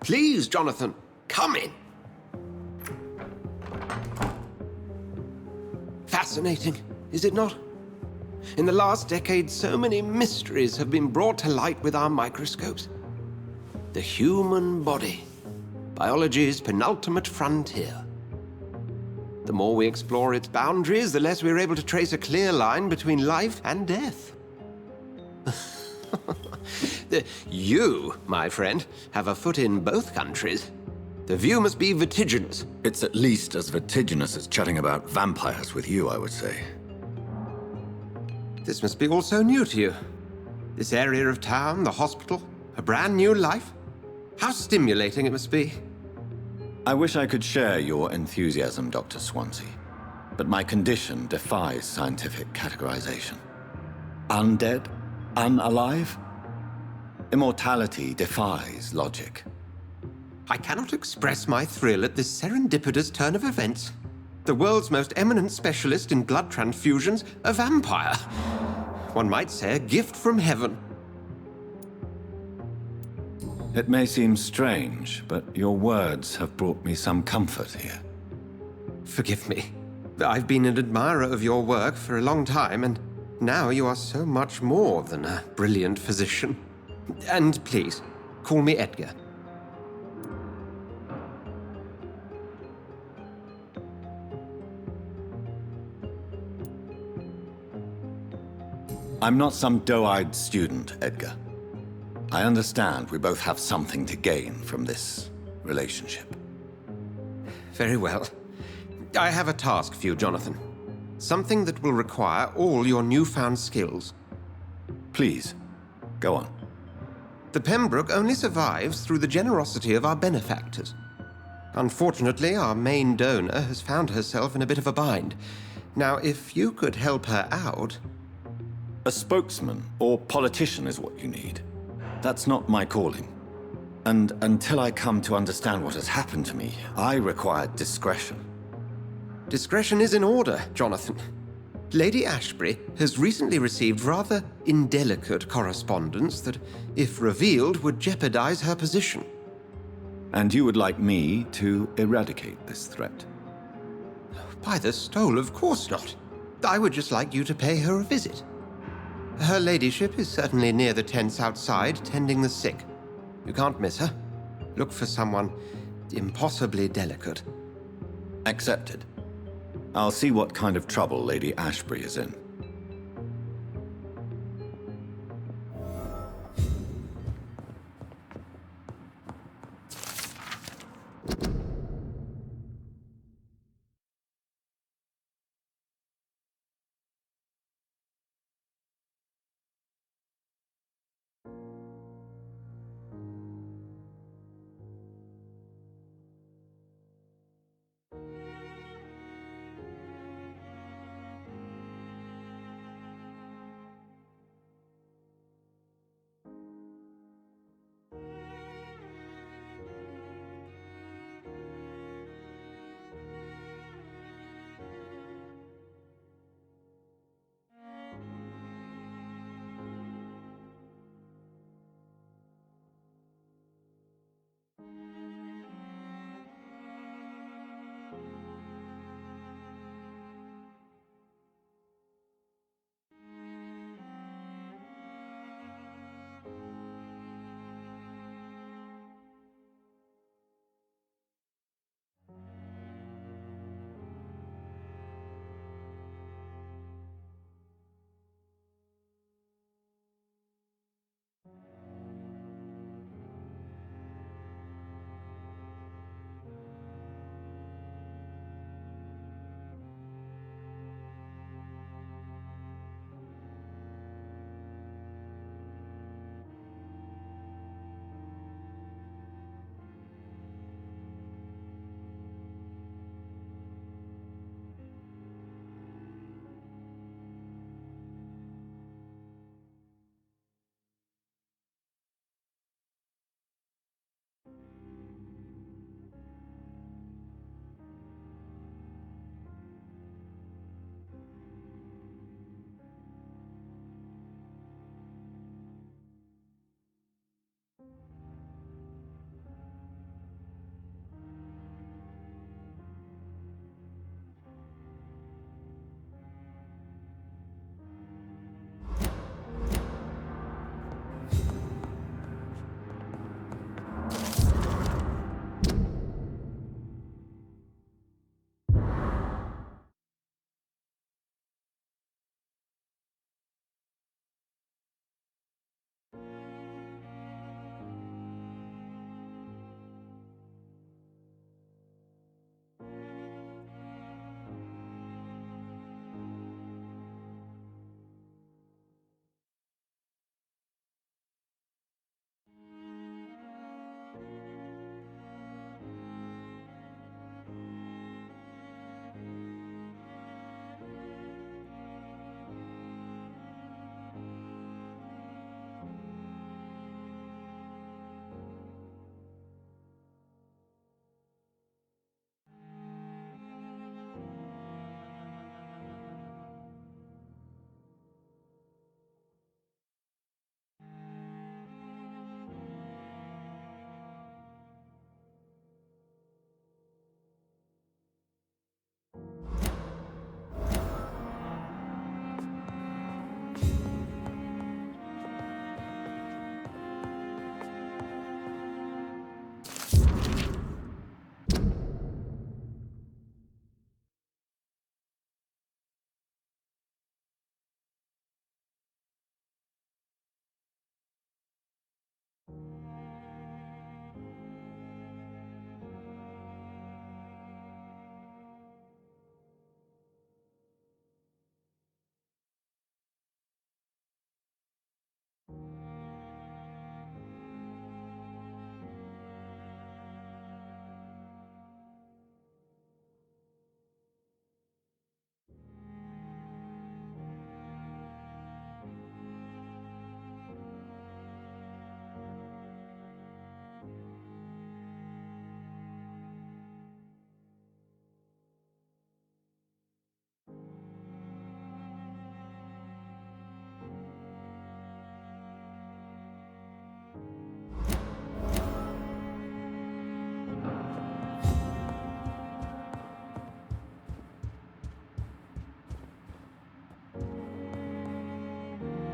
Please, Jonathan, come in. Fascinating, is it not? In the last decade, so many mysteries have been brought to light with our microscopes. The human body, biology's penultimate frontier. The more we explore its boundaries, the less we're able to trace a clear line between life and death. You, my friend, have a foot in both countries. The view must be vertiginous. It's at least as vertiginous as chatting about vampires with you, I would say. This must be all so new to you. This area of town, the hospital, a brand new life. How stimulating it must be. I wish I could share your enthusiasm, Dr. Swansea, but my condition defies scientific categorization. Undead? Unalive? Immortality defies logic. I cannot express my thrill at this serendipitous turn of events. The world's most eminent specialist in blood transfusions, a vampire. One might say a gift from heaven. It may seem strange, but your words have brought me some comfort here. Forgive me. I've been an admirer of your work for a long time, and now you are so much more than a brilliant physician. And please, call me Edgar. I'm not some doe-eyed student, Edgar. I understand we both have something to gain from this relationship. Very well. I have a task for you, Jonathan. Something that will require all your newfound skills. Please, go on. The Pembroke only survives through the generosity of our benefactors. Unfortunately, our main donor has found herself in a bit of a bind. Now, if you could help her out... A spokesman or politician is what you need. That's not my calling. And until I come to understand what has happened to me, I require discretion. Discretion is in order, Jonathan. Lady Ashbury has recently received rather indelicate correspondence that, if revealed, would jeopardize her position. And you would like me to eradicate this threat? By the stole, of course not. I would just like you to pay her a visit. Her ladyship is certainly near the tents outside, tending the sick. You can't miss her. Look for someone impossibly delicate. Accepted. I'll see what kind of trouble Lady Ashbury is in.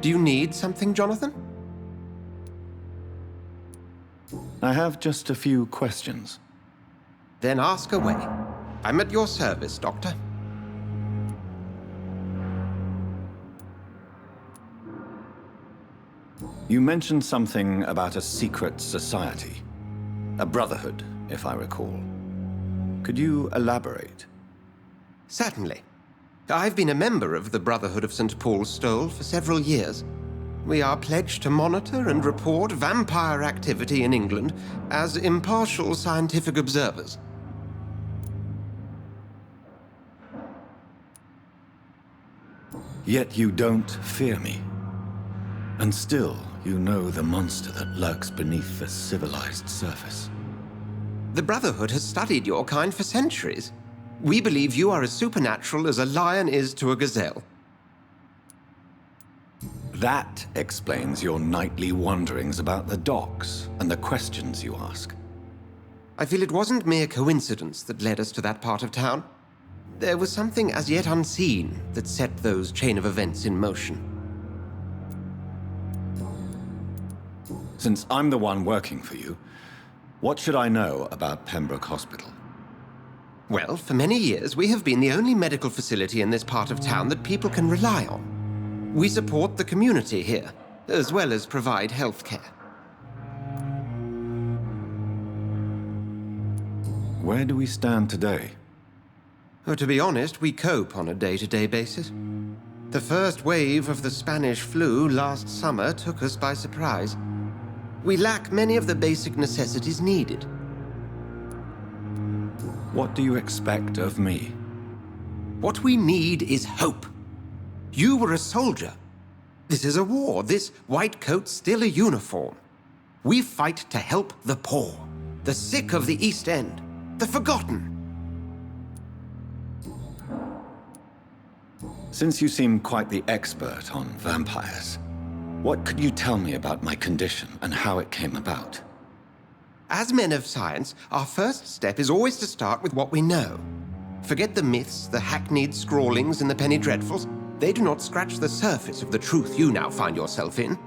Do you need something, Jonathan? I have just a few questions. Then ask away. I'm at your service, Doctor. You mentioned something about a secret society. A brotherhood, if I recall. Could you elaborate? Certainly. I've been a member of the Brotherhood of St. Paul's Stole for several years. We are pledged to monitor and report vampire activity in England as impartial scientific observers. Yet you don't fear me. And still, you know the monster that lurks beneath the civilized surface. The Brotherhood has studied your kind for centuries. We believe you are as supernatural as a lion is to a gazelle. That explains your nightly wanderings about the docks and the questions you ask. I feel it wasn't mere coincidence that led us to that part of town. There was something as yet unseen that set those chain of events in motion. Since I'm the one working for you, what should I know about Pembroke Hospital? Well, for many years, we have been the only medical facility in this part of town that people can rely on. We support the community here, as well as provide health care. Where do we stand today? Oh, to be honest, we cope on a day-to-day basis. The first wave of the Spanish flu last summer took us by surprise. We lack many of the basic necessities needed. What do you expect of me? What we need is hope. You were a soldier. This is a war. This white coat's still a uniform. We fight to help the poor, the sick of the East End, the forgotten. Since you seem quite the expert on vampires, what could you tell me about my condition and how it came about? As men of science, our first step is always to start with what we know. Forget the myths, the hackneyed scrawlings, and the penny dreadfuls. They do not scratch the surface of the truth you now find yourself in.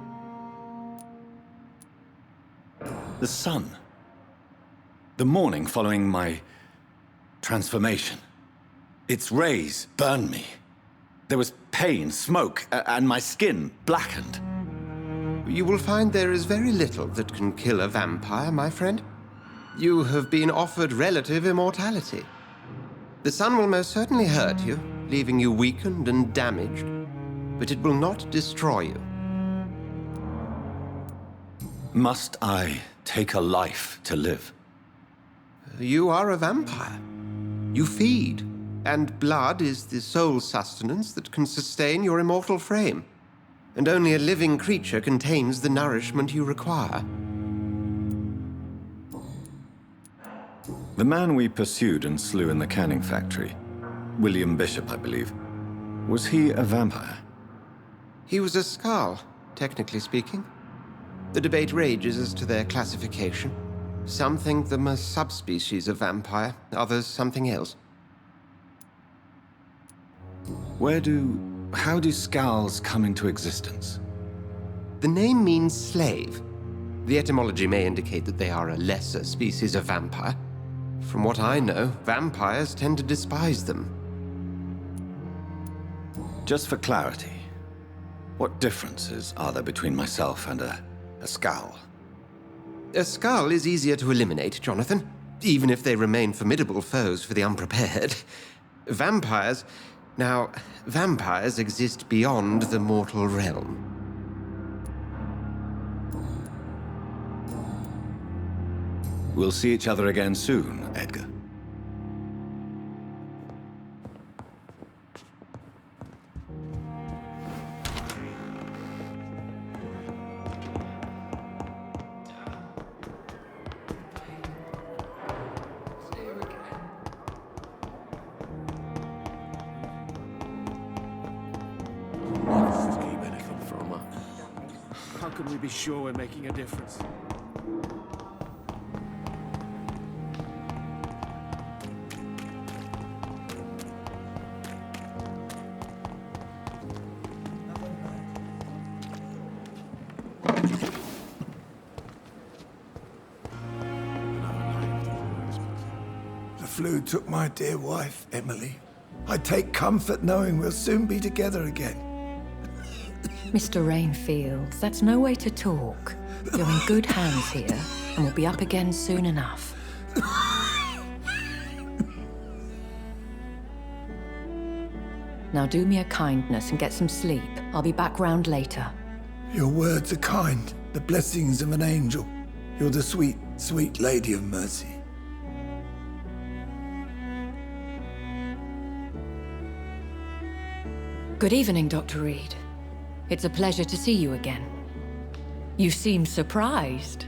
The sun. The morning following my transformation. Its rays burned me. There was pain, smoke, and my skin blackened. You will find there is very little that can kill a vampire, my friend. You have been offered relative immortality. The sun will most certainly hurt you, leaving you weakened and damaged, but it will not destroy you. Must I take a life to live? You are a vampire. You feed, and blood is the sole sustenance that can sustain your immortal frame. And only a living creature contains the nourishment you require. The man we pursued and slew in the canning factory, William Bishop, I believe, was he a vampire? He was a Skald, technically speaking. The debate rages as to their classification. Some think them a subspecies of vampire, others something else. How do Skalds come into existence? The name means slave. The etymology may indicate that they are a lesser species of vampire. From what I know, vampires tend to despise them. Just for clarity, what differences are there between myself and a Skald? A Skald is easier to eliminate, Jonathan, even if they remain formidable foes for the unprepared. Vampires... Now, vampires exist beyond the mortal realm. We'll see each other again soon, Edgar. How can we be sure we're making a difference? flu took my dear wife, Emily. I take comfort knowing we'll soon be together again. Mr. Rainfield, that's no way to talk. You're in good hands here, and we'll be up again soon enough. Now do me a kindness and get some sleep. I'll be back round later. Your words are kind, the blessings of an angel. You're the sweet, sweet Lady of Mercy. Good evening, Dr. Reed. It's a pleasure to see you again. You seem surprised.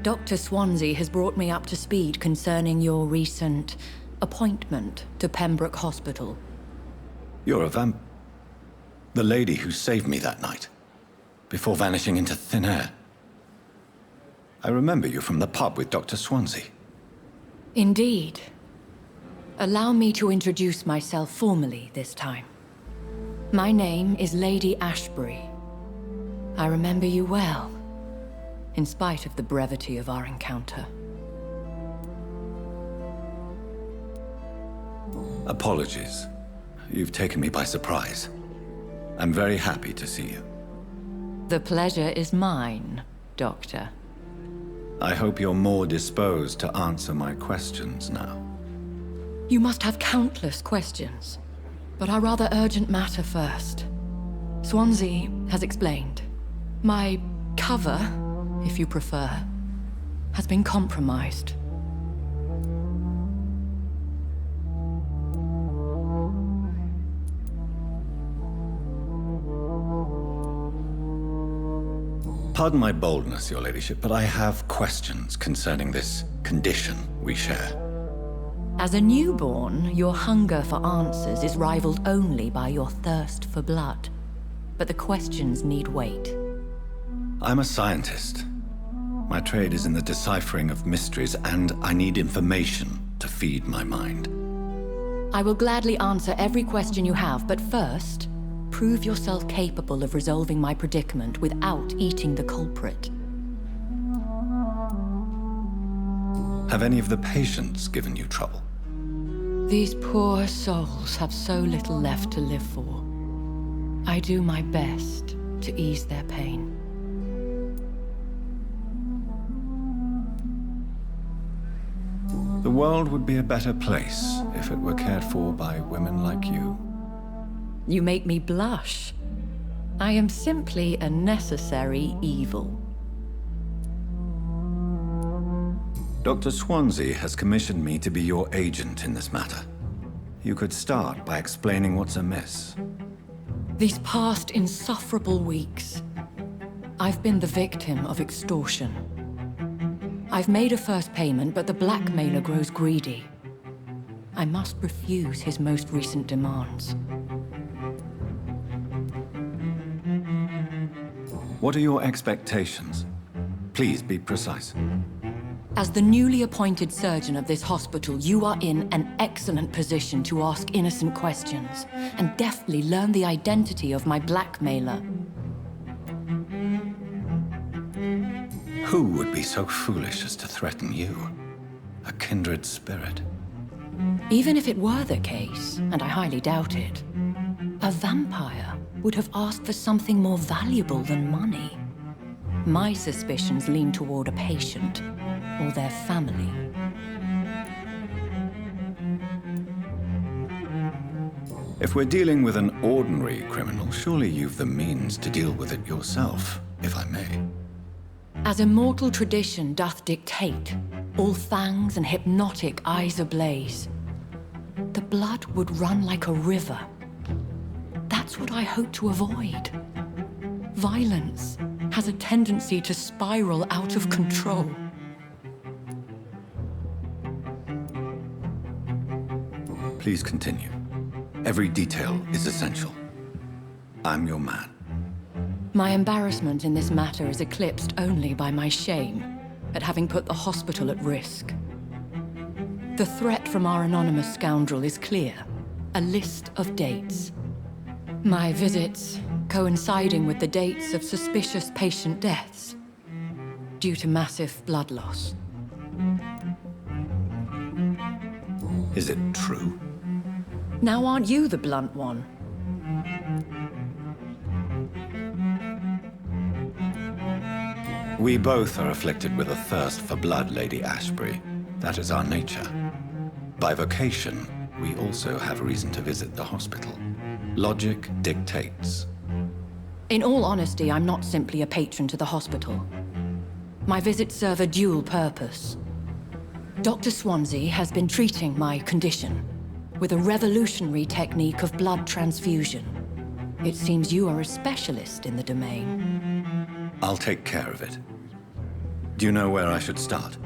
Dr. Swansea has brought me up to speed concerning your recent appointment to Pembroke Hospital. You're a the lady who saved me that night, before vanishing into thin air. I remember you from the pub with Dr. Swansea. Indeed. Allow me to introduce myself formally this time. My name is Lady Ashbury. I remember you well, in spite of the brevity of our encounter. Apologies. You've taken me by surprise. I'm very happy to see you. The pleasure is mine, Doctor. I hope you're more disposed to answer my questions now. You must have countless questions, but our rather urgent matter first. Swansea has explained. My cover, if you prefer, has been compromised. Pardon my boldness, Your Ladyship, but I have questions concerning this condition we share. As a newborn, your hunger for answers is rivaled only by your thirst for blood. But the questions need wait. I'm a scientist. My trade is in the deciphering of mysteries, and I need information to feed my mind. I will gladly answer every question you have, but first, prove yourself capable of resolving my predicament without eating the culprit. Have any of the patients given you trouble? These poor souls have so little left to live for. I do my best to ease their pain. The world would be a better place if it were cared for by women like you. You make me blush. I am simply a necessary evil. Dr. Swansea has commissioned me to be your agent in this matter. You could start by explaining what's amiss. These past insufferable weeks, I've been the victim of extortion. I've made a first payment, but the blackmailer grows greedy. I must refuse his most recent demands. What are your expectations? Please be precise. As the newly appointed surgeon of this hospital, you are in an excellent position to ask innocent questions and deftly learn the identity of my blackmailer. Who would be so foolish as to threaten you? A kindred spirit. Even if it were the case, and I highly doubt it, a vampire would have asked for something more valuable than money. My suspicions lean toward a patient or their family. If we're dealing with an ordinary criminal, surely you've the means to deal with it yourself, if I may. As immortal tradition doth dictate, all fangs and hypnotic eyes ablaze, the blood would run like a river. That's what I hope to avoid. Violence has a tendency to spiral out of control. Please continue. Every detail is essential. I'm your man. My embarrassment in this matter is eclipsed only by my shame at having put the hospital at risk. The threat from our anonymous scoundrel is clear. A list of dates. My visits coinciding with the dates of suspicious patient deaths due to massive blood loss. Is it true? Now aren't you the blunt one? We both are afflicted with a thirst for blood, Lady Ashbury. That is our nature. By vocation, we also have reason to visit the hospital. Logic dictates. In all honesty, I'm not simply a patron to the hospital. My visits serve a dual purpose. Dr. Swansea has been treating my condition with a revolutionary technique of blood transfusion. It seems you are a specialist in the domain. I'll take care of it. Do you know where I should start?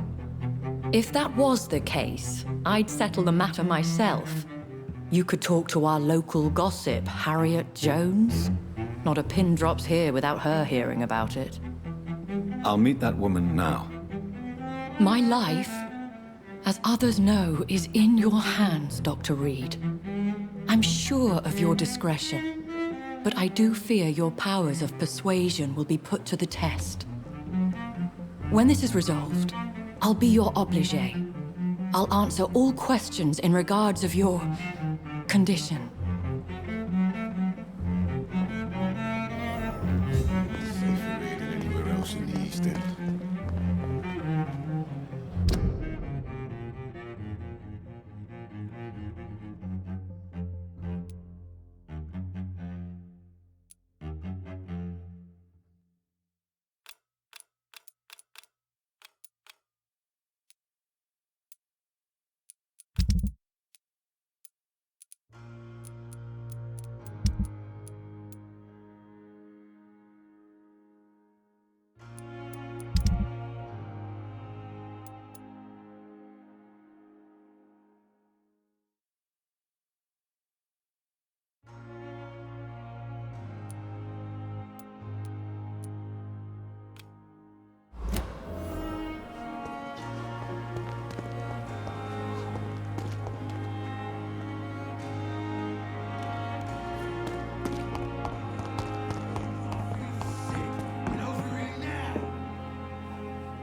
If that was the case, I'd settle the matter myself. You could talk to our local gossip, Harriet Jones. Not a pin drops here without her hearing about it. I'll meet that woman now. My life, as others know, is in your hands, Dr. Reed. I'm sure of your discretion, but I do fear your powers of persuasion will be put to the test. When this is resolved, I'll be your obligé. I'll answer all questions in regards of your condition. Safer here than anywhere else in the East End.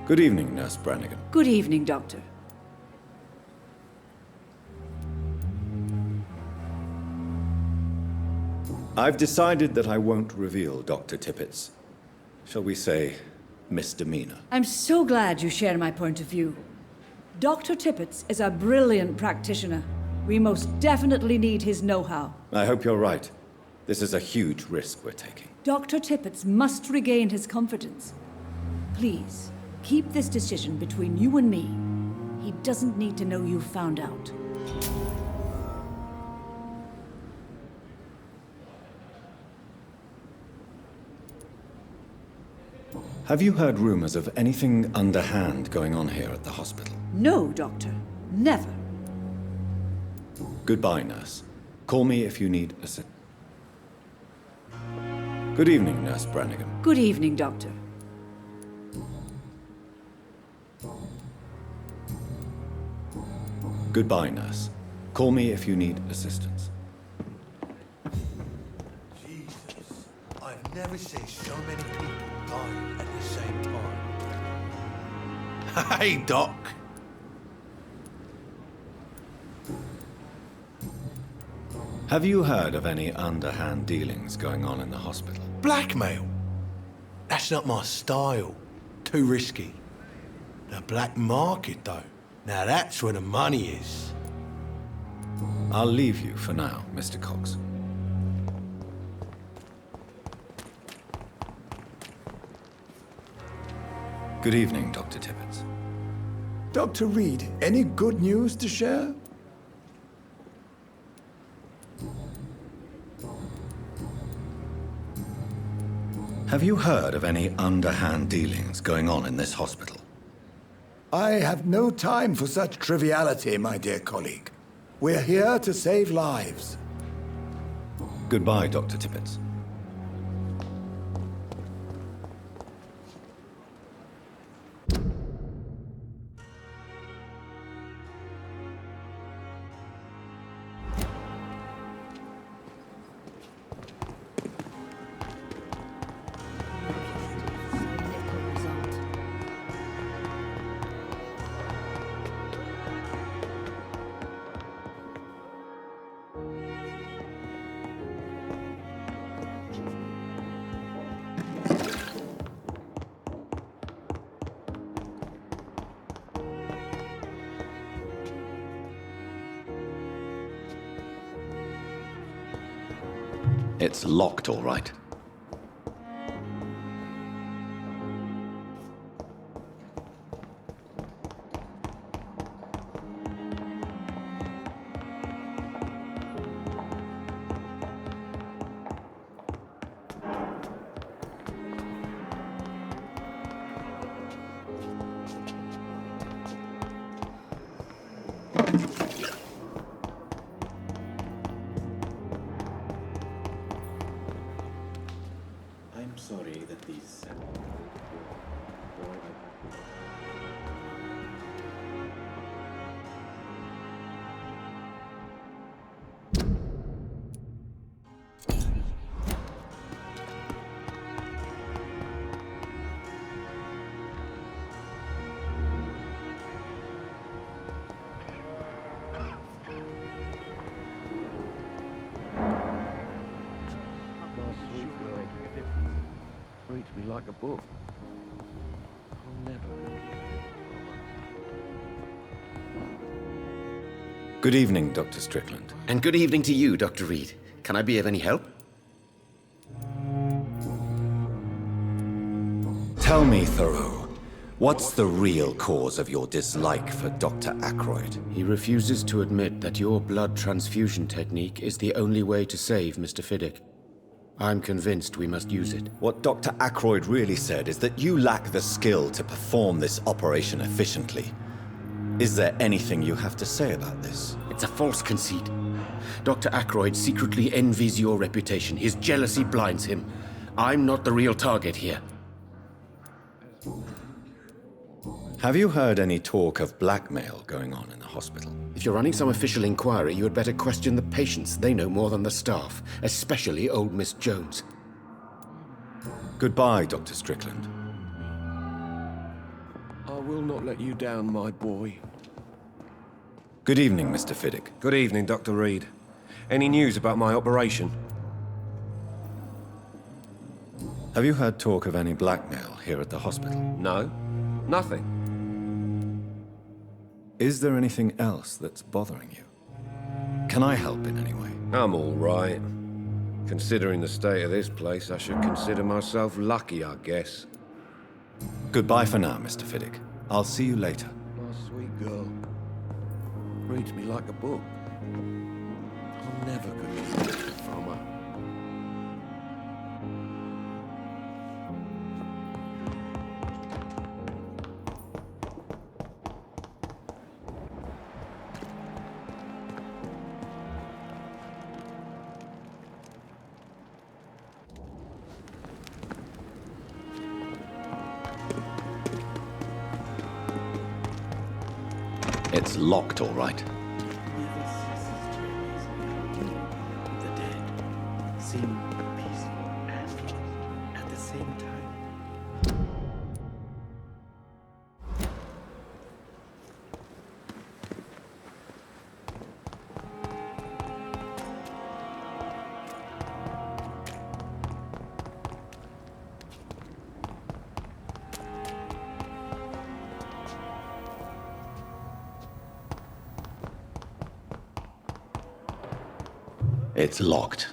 Good evening, Nurse Brannigan. Good evening, Doctor. I've decided that I won't reveal Dr. Tippett's, shall we say, misdemeanor. I'm so glad you share my point of view. Dr. Tippett is a brilliant practitioner. We most definitely need his know-how. I hope you're right. This is a huge risk we're taking. Dr. Tippett must regain his confidence. Please, keep this decision between you and me. He doesn't need to know you found out. Have you heard rumors of anything underhand going on here at the hospital? No, Doctor. Never. Goodbye, nurse. Call me if you need assistance. Good evening, Nurse Brannigan. Good evening, Doctor. Goodbye, nurse. Call me if you need assistance. Jesus, I've never seen so many people dying at the same time. Hey, Doc. Have you heard of any underhand dealings going on in the hospital? Blackmail? That's not my style. Too risky. The black market, though. Now that's where the money is. I'll leave you for now, Mr. Cox. Good evening, Dr. Tippett. Dr. Reed, any good news to share? Have you heard of any underhand dealings going on in this hospital? I have no time for such triviality, my dear colleague. We're here to save lives. Goodbye, Dr. Tippett. It's locked, all right. I'm sorry that these... Reads me like a book. I'll never. Good evening, Dr. Strickland. And good evening to you, Dr. Reid. Can I be of any help? Tell me, Thoreau, what's the real cause of your dislike for Dr. Ackroyd? He refuses to admit that your blood transfusion technique is the only way to save Mr. Fiddick. I'm convinced we must use it. What Dr. Ackroyd really said is that you lack the skill to perform this operation efficiently. Is there anything you have to say about this? It's a false conceit. Dr. Ackroyd secretly envies your reputation. His jealousy blinds him. I'm not the real target here. Have you heard any talk of blackmail going on in the hospital? If you're running some official inquiry, you had better question the patients. They know more than the staff, especially old Miss Jones. Goodbye, Dr. Strickland. I will not let you down, my boy. Good evening, Mr. Fiddick. Good evening, Dr. Reid. Any news about my operation? Have you heard talk of any blackmail here at the hospital? No. Nothing. Is there anything else that's bothering you? Can I help in any way? I'm all right. Considering the state of this place, I should consider myself lucky, I guess. Goodbye for now, Mr. Fiddick. I'll see you later. My sweet girl. Reads me like a book. I'm never gonna get it from her. It's locked, all right. Never ceases to amaze me how the dead seem peaceful and at the same time. It's locked.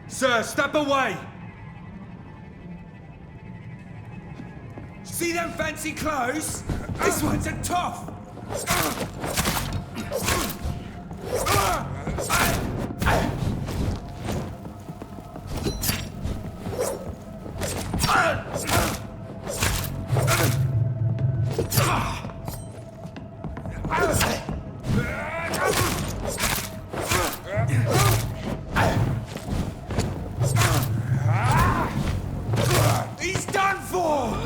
Sir, step away! See them fancy clothes? This one's a toff! He's done for!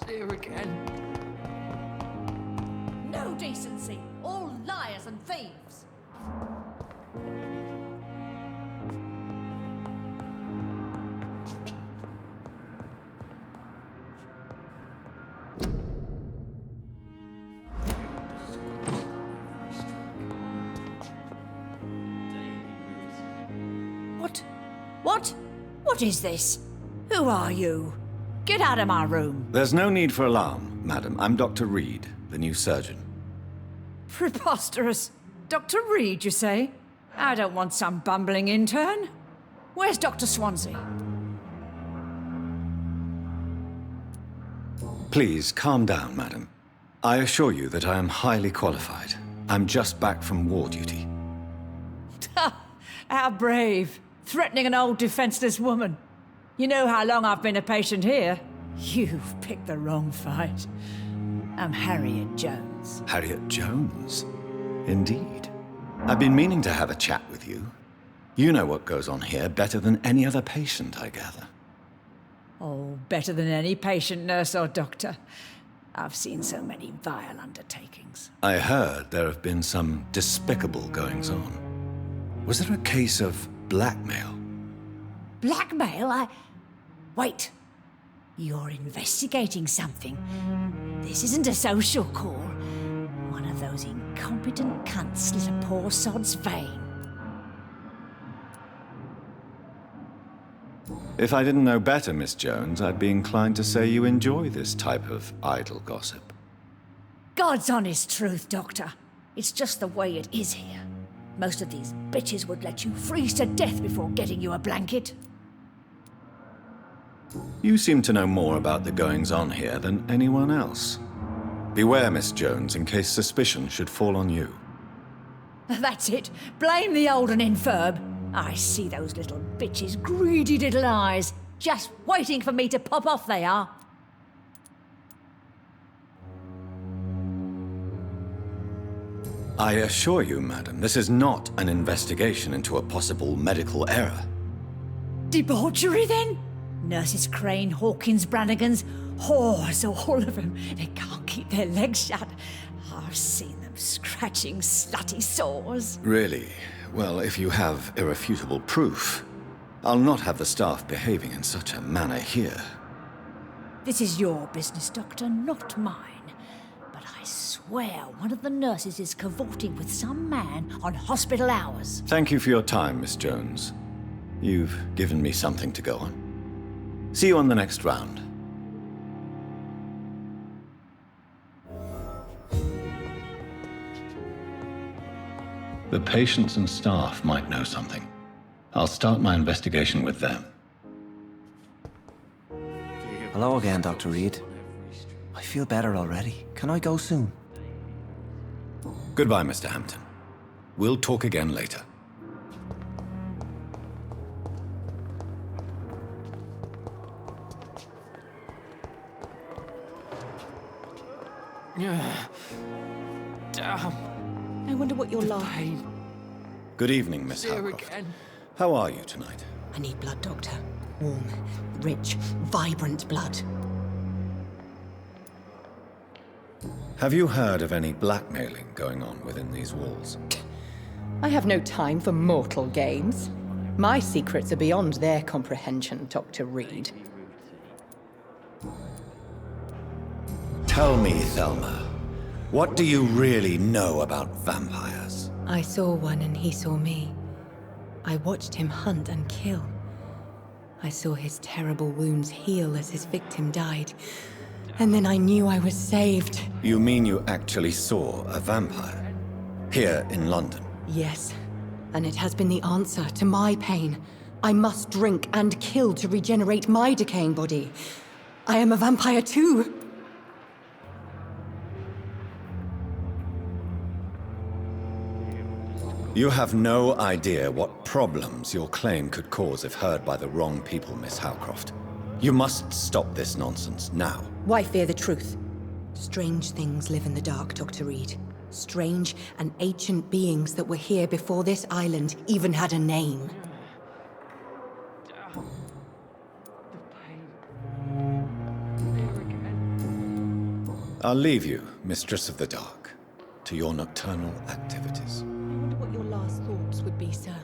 Here again. No decency! All liars and thieves! What is this? Who are you? Get out of my room. There's no need for alarm, madam. I'm Dr. Reid, the new surgeon. Preposterous. Dr. Reid, you say? I don't want some bumbling intern. Where's Dr. Swansea? Please, calm down, madam. I assure you that I am highly qualified. I'm just back from war duty. How brave. Threatening an old defenseless woman. You know how long I've been a patient here? You've picked the wrong fight. I'm Harriet Jones. Harriet Jones? Indeed. I've been meaning to have a chat with you. You know what goes on here better than any other patient, I gather. Oh, better than any patient, nurse or doctor. I've seen so many vile undertakings. I heard there have been some despicable goings-on. Was there a case of blackmail? Blackmail? Wait. You're investigating something. This isn't a social call. One of those incompetent cunts slit a poor sod's vein. If I didn't know better, Miss Jones, I'd be inclined to say you enjoy this type of idle gossip. God's honest truth, Doctor. It's just the way it is here. Most of these bitches would let you freeze to death before getting you a blanket. You seem to know more about the goings-on here than anyone else. Beware, Miss Jones, in case suspicion should fall on you. That's it. Blame the old and infirm. I see those little bitches' greedy little eyes. Just waiting for me to pop off, they are. I assure you, madam, this is not an investigation into a possible medical error. Debauchery, then? Nurses Crane, Hawkins, Brannigans, whores, all of them. They can't keep their legs shut. I've seen them scratching slutty sores. Really? Well, if you have irrefutable proof, I'll not have the staff behaving in such a manner here. This is your business, Doctor, not mine. But I swear one of the nurses is cavorting with some man on hospital hours. Thank you for your time, Miss Jones. You've given me something to go on. See you on the next round. The patients and staff might know something. I'll start my investigation with them. Hello again, Dr. Reid. I feel better already. Can I go soon? Goodbye, Mr. Hampton. We'll talk again later. Damn. I wonder what you're like. Good evening, Miss Howcroft. How are you tonight? I need blood, Doctor. Warm, rich, vibrant blood. Have you heard of any blackmailing going on within these walls? I have no time for mortal games. My secrets are beyond their comprehension, Dr. Reid. Tell me, Thelma, what do you really know about vampires? I saw one and he saw me. I watched him hunt and kill. I saw his terrible wounds heal as his victim died. And then I knew I was saved. You mean you actually saw a vampire? Here in London? Yes. And it has been the answer to my pain. I must drink and kill to regenerate my decaying body. I am a vampire too. You have no idea what problems your claim could cause if heard by the wrong people, Miss Howcroft. You must stop this nonsense now. Why fear the truth? Strange things live in the dark, Dr. Reid. Strange and ancient beings that were here before this island even had a name. I'll leave you, Mistress of the Dark, to your nocturnal activities. I wonder what your last thoughts would be, sir.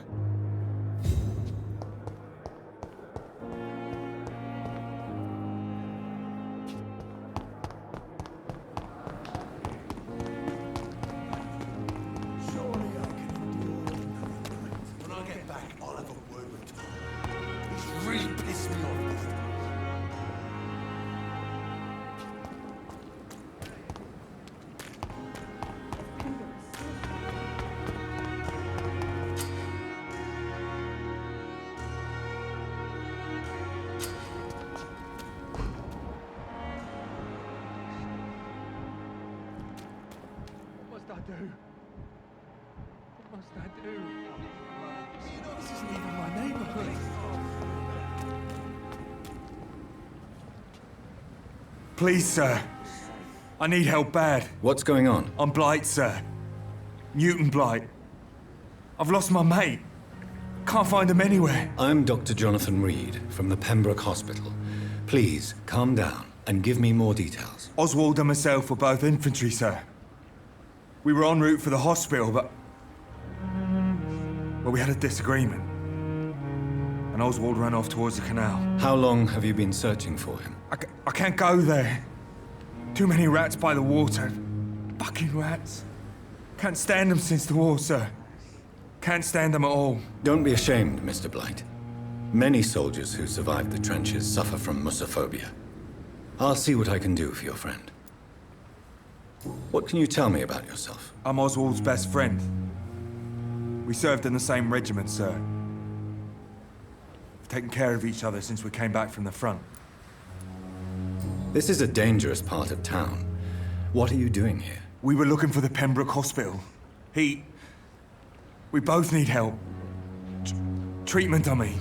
Please, sir. I need help bad. What's going on? I'm Blight, sir. Newton Blight. I've lost my mate. Can't find him anywhere. I'm Dr. Jonathan Reid from the Pembroke Hospital. Please, calm down and give me more details. Oswald and myself were both infantry, sir. We were en route for the hospital, but... well, we had a disagreement. And Oswald ran off towards the canal. How long have you been searching for him? I can't go there. Too many rats by the water. Fucking rats. Can't stand them since the war, sir. Can't stand them at all. Don't be ashamed, Mr. Blight. Many soldiers who survived the trenches suffer from musophobia. I'll see what I can do for your friend. What can you tell me about yourself? I'm Oswald's best friend. We served in the same regiment, sir. We've taken care of each other since we came back from the front. This is a dangerous part of town. What are you doing here? We were looking for the Pembroke Hospital. We both need help. Treatment, I mean.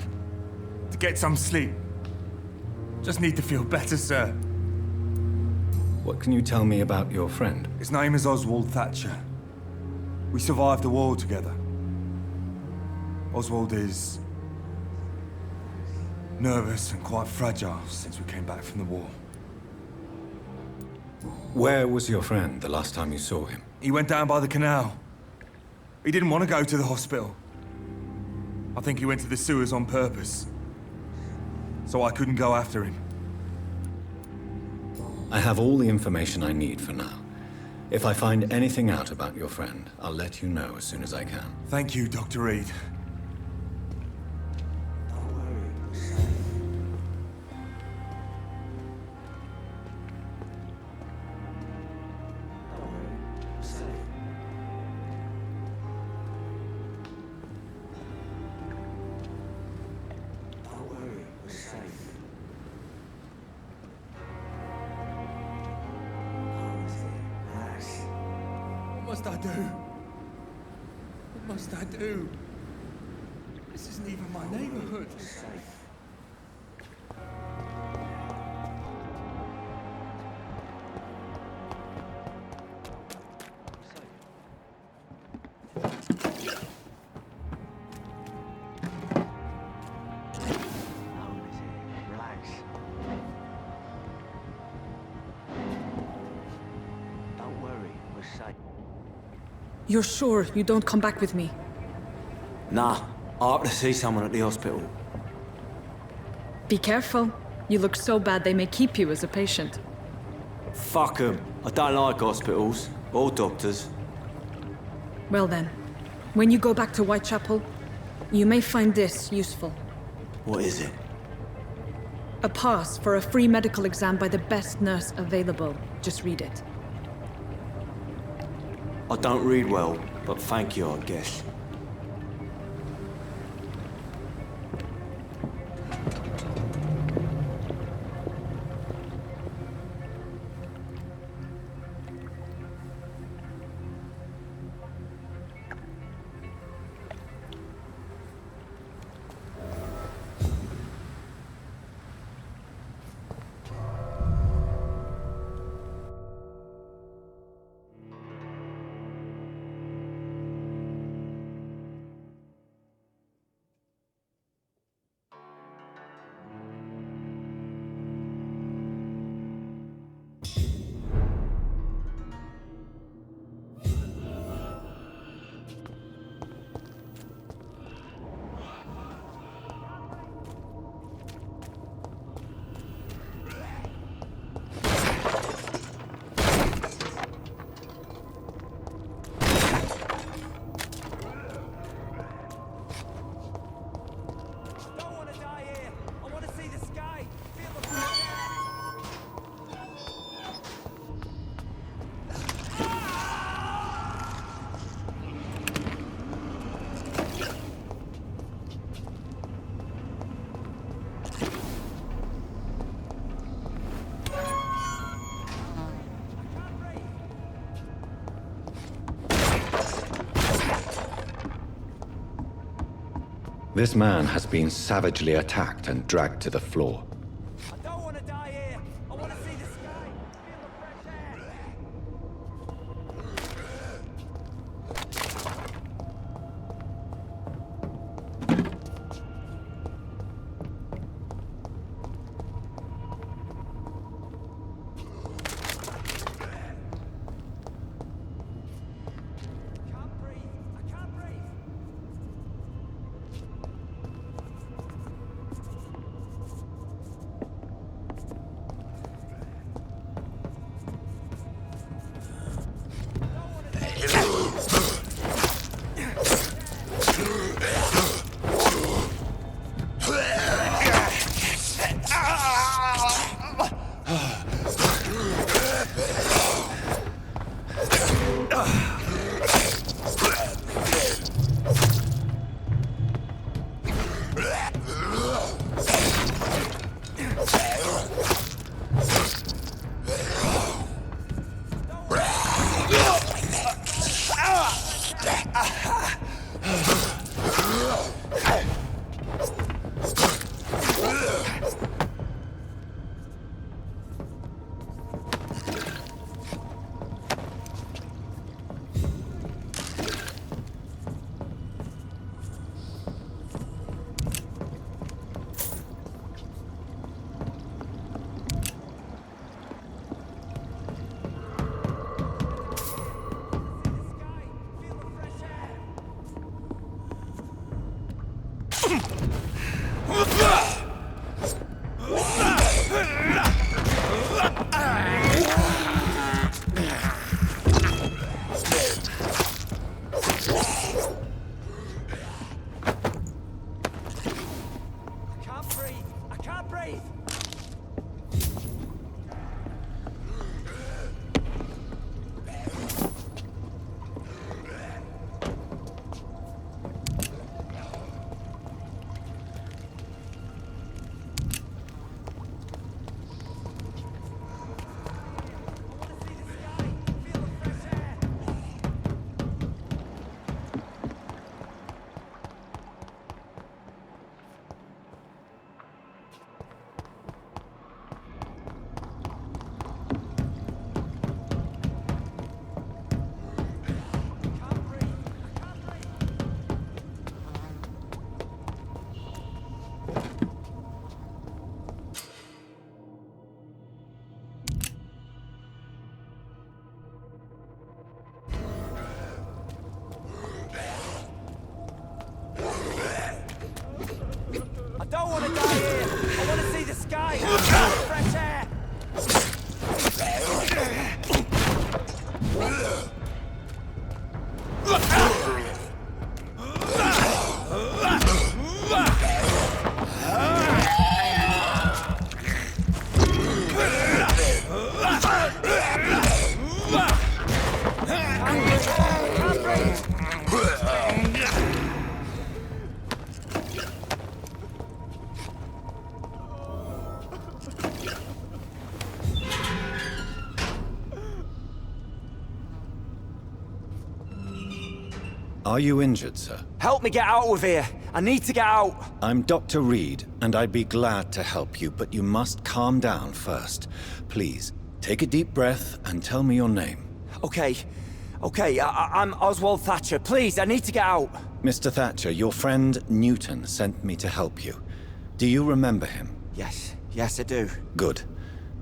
To get some sleep. Just need to feel better, sir. What can you tell me about your friend? His name is Oswald Thatcher. We survived the war together. Oswald is nervous and quite fragile since we came back from the war. Where was your friend the last time you saw him? He went down by the canal. He didn't want to go to the hospital. I think he went to the sewers on purpose. So I couldn't go after him. I have all the information I need for now. If I find anything out about your friend, I'll let you know as soon as I can. Thank you, Dr. Reid. What must I do? What must I do? This isn't even my neighborhood. You're sure you don't come back with me? Nah, I have to see someone at the hospital. Be careful. You look so bad they may keep you as a patient. Fuck 'em. I don't like hospitals or doctors. Well then, when you go back to Whitechapel, you may find this useful. What is it? A pass for a free medical exam by the best nurse available. Just read it. I don't read well, but thank you, I guess. This man has been savagely attacked and dragged to the floor. I don't want to die here. I want to see the sky. Feel the fresh air. bathe. I don't want to die here. I want to see the sky. Fresh air. Are you injured, sir? Help me get out of here. I need to get out. I'm Dr. Reed, and I'd be glad to help you, but you must calm down first. Please, take a deep breath and tell me your name. Okay. I'm Oswald Thatcher. Please, I need to get out. Mr. Thatcher, your friend Newton sent me to help you. Do you remember him? Yes, I do. Good.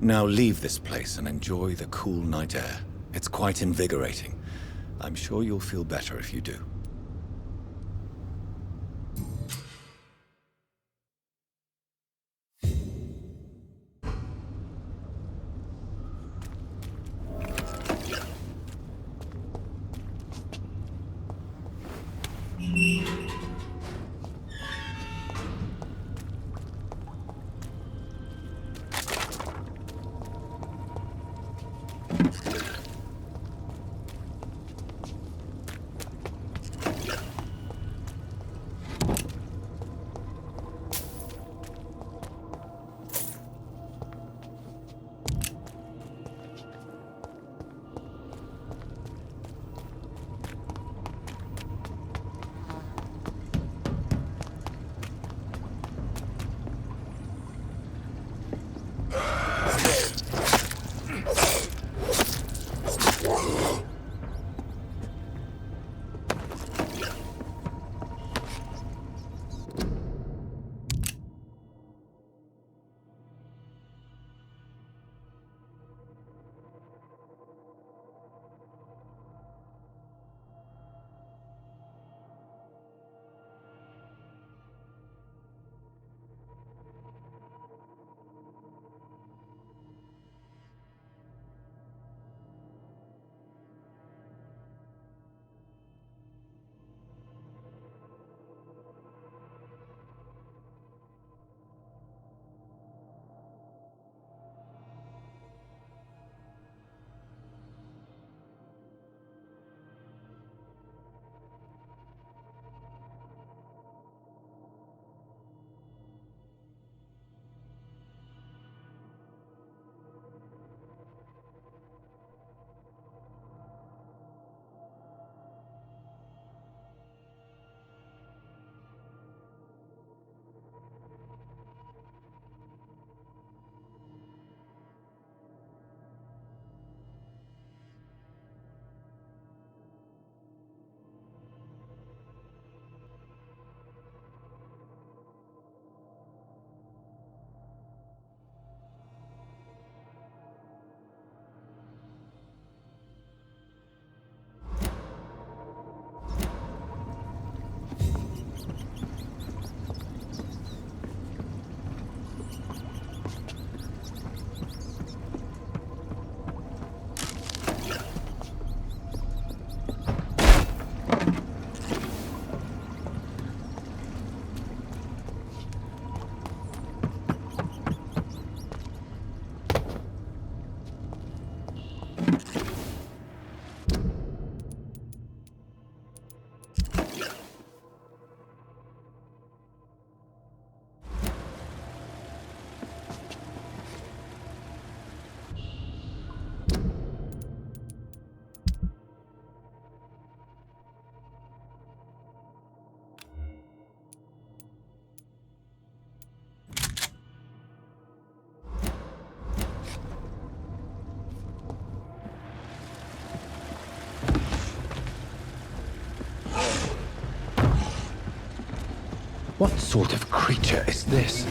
Now leave this place and enjoy the cool night air. It's quite invigorating. I'm sure you'll feel better if you do. What sort of creature is this?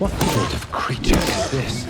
What sort of creature is this?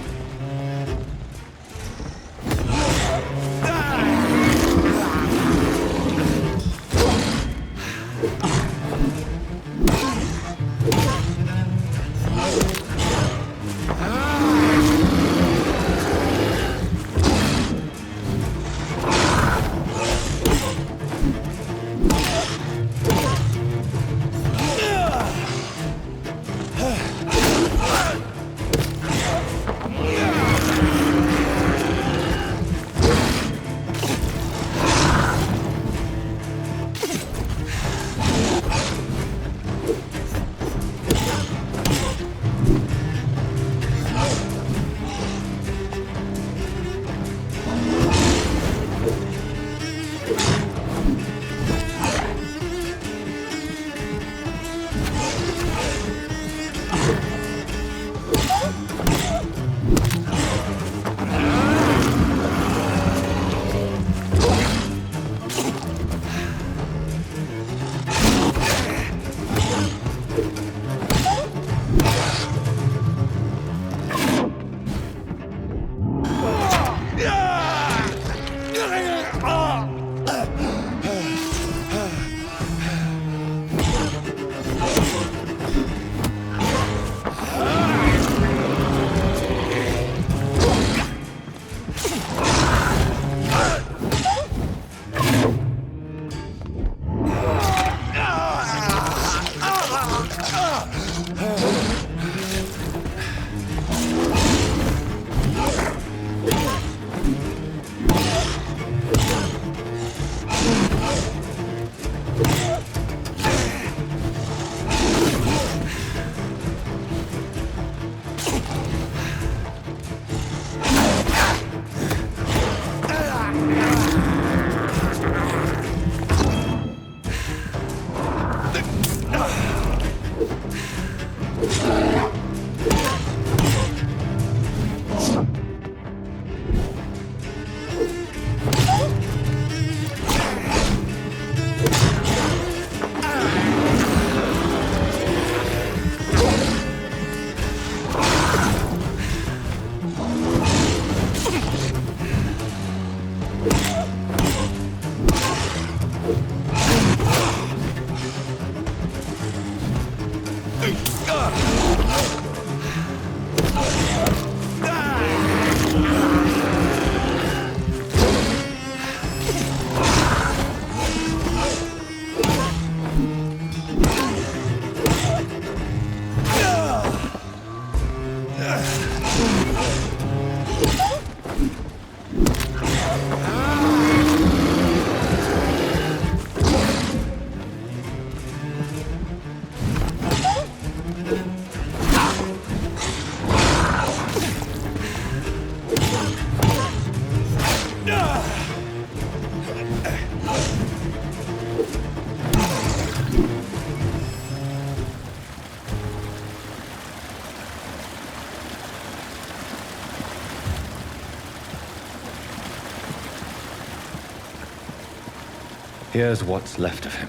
Here's what's left of him.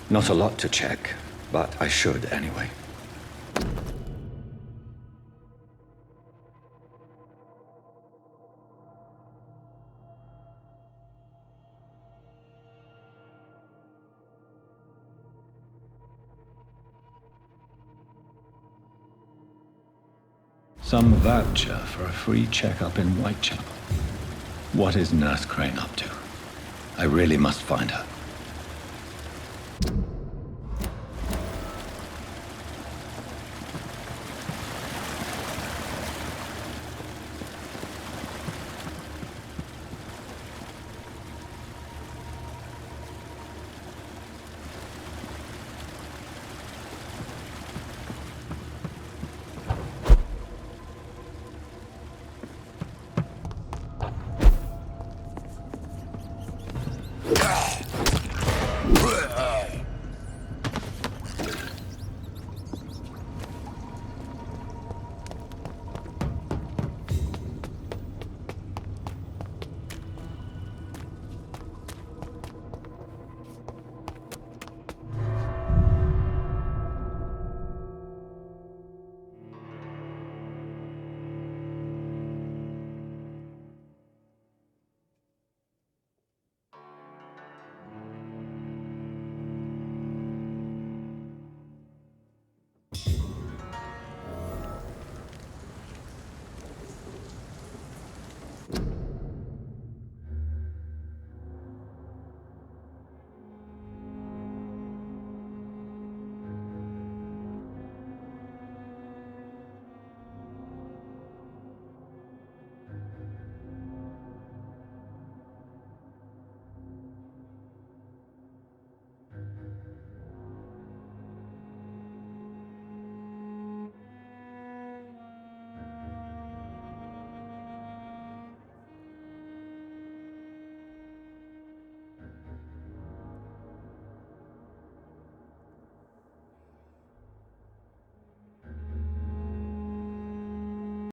Not a lot to check, but I should anyway. Some voucher for a free checkup in Whitechapel. What is Nurse Crane up to? I really must find her.